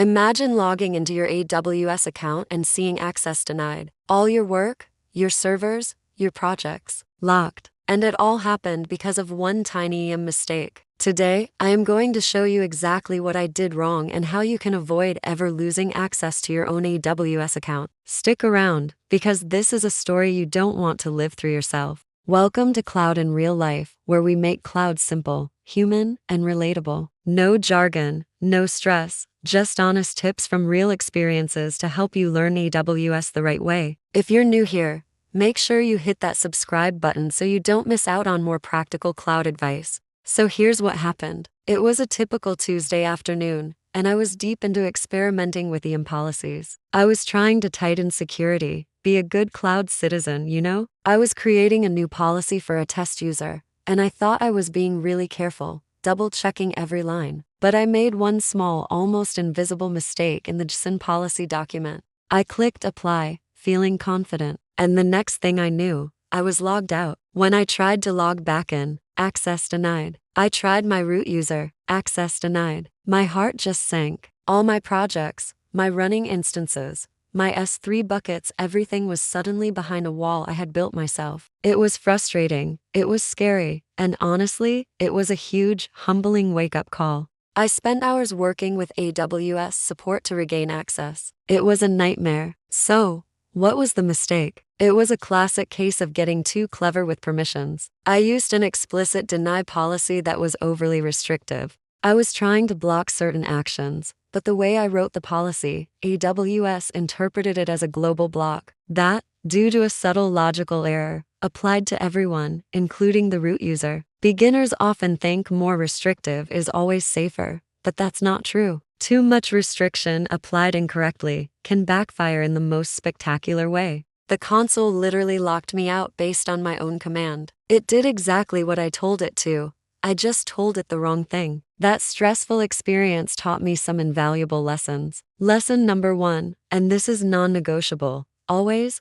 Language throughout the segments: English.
Imagine logging into your AWS account and seeing access denied. All your work, your servers, your projects, locked. And it all happened because of one tiny IAM mistake. Today, I am going to show you exactly what I did wrong and how you can avoid ever losing access to your own AWS account. Stick around, because this is a story you don't want to live through yourself. Welcome to Cloud in Real Life, where we make cloud simple, human, and relatable. No jargon, no stress, just honest tips from real experiences to help you learn AWS the right way. If you're new here, make sure you hit that subscribe button so you don't miss out on more practical cloud advice. So here's what happened. It was a typical Tuesday afternoon, and I was deep into experimenting with IAM policies. I was trying to tighten security, be a good cloud citizen, you know? I was creating a new policy for a test user, and I thought I was being really careful, double-checking every line. But I made one small, almost invisible mistake in the JSON policy document. I clicked apply, feeling confident, and the next thing I knew, I was logged out. When I tried to log back in, access denied. I tried my root user, access denied. My heart just sank. All my projects, my running instances, my S3 buckets, everything was suddenly behind a wall I had built myself. It was frustrating, it was scary, and honestly, it was a huge, humbling wake-up call. I spent hours working with AWS support to regain access. It was a nightmare. So, what was the mistake? It was a classic case of getting too clever with permissions. I used an explicit deny policy that was overly restrictive. I was trying to block certain actions, but the way I wrote the policy, AWS interpreted it as a global block. That, due to a subtle logical error, applied to everyone, including the root user. Beginners often think more restrictive is always safer, but that's not true. Too much restriction applied incorrectly can backfire in the most spectacular way. The console literally locked me out based on my own command. It did exactly what I told it to. I just told it the wrong thing. That stressful experience taught me some invaluable lessons. Lesson number 1, and this is non-negotiable. Always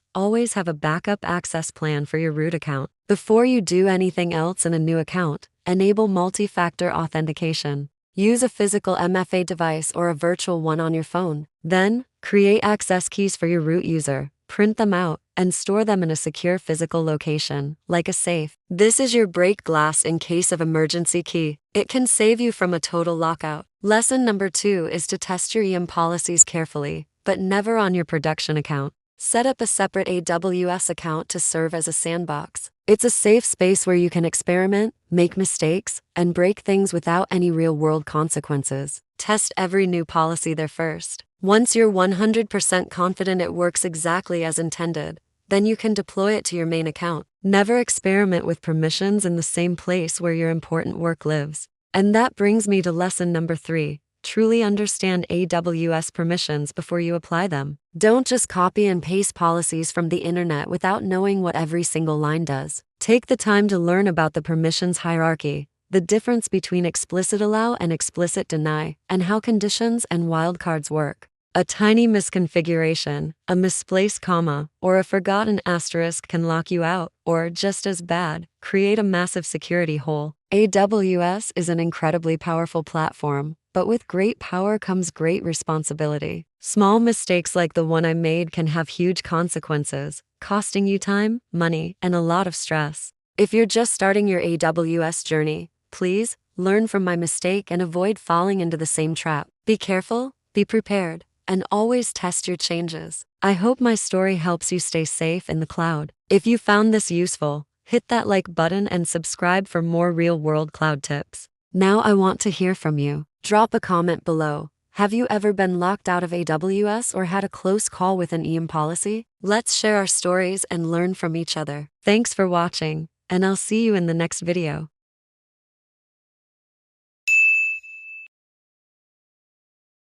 have a backup access plan for your root account. Before you do anything else in a new account, enable multi-factor authentication. Use a physical MFA device or a virtual one on your phone. Then, create access keys for your root user, print them out, and store them in a secure physical location, like a safe. This is your break glass in case of emergency key. It can save you from a total lockout. Lesson number 2 is to test your IAM policies carefully, but never on your production account. Set up a separate AWS account to serve as a sandbox. It's a safe space where you can experiment, make mistakes, and break things without any real-world consequences. Test every new policy there first. Once you're 100% confident it works exactly as intended, then you can deploy it to your main account. Never experiment with permissions in the same place where your important work lives. And that brings me to lesson number 3. Truly understand AWS permissions before you apply them. Don't just copy and paste policies from the internet without knowing what every single line does. Take the time to learn about the permissions hierarchy, the difference between explicit allow and explicit deny, and how conditions and wildcards work. A tiny misconfiguration, a misplaced comma, or a forgotten asterisk can lock you out, or, just as bad, create a massive security hole. AWS is an incredibly powerful platform, but with great power comes great responsibility. Small mistakes like the one I made can have huge consequences, costing you time, money, and a lot of stress. If you're just starting your AWS journey, please learn from my mistake and avoid falling into the same trap. Be careful, be prepared, and always test your changes. I hope my story helps you stay safe in the cloud. If you found this useful, hit that like button and subscribe for more real-world cloud tips. Now I want to hear from you. Drop a comment below. Have you ever been locked out of AWS or had a close call with an IAM policy? Let's share our stories and learn from each other. Thanks for watching, and I'll see you in the next video.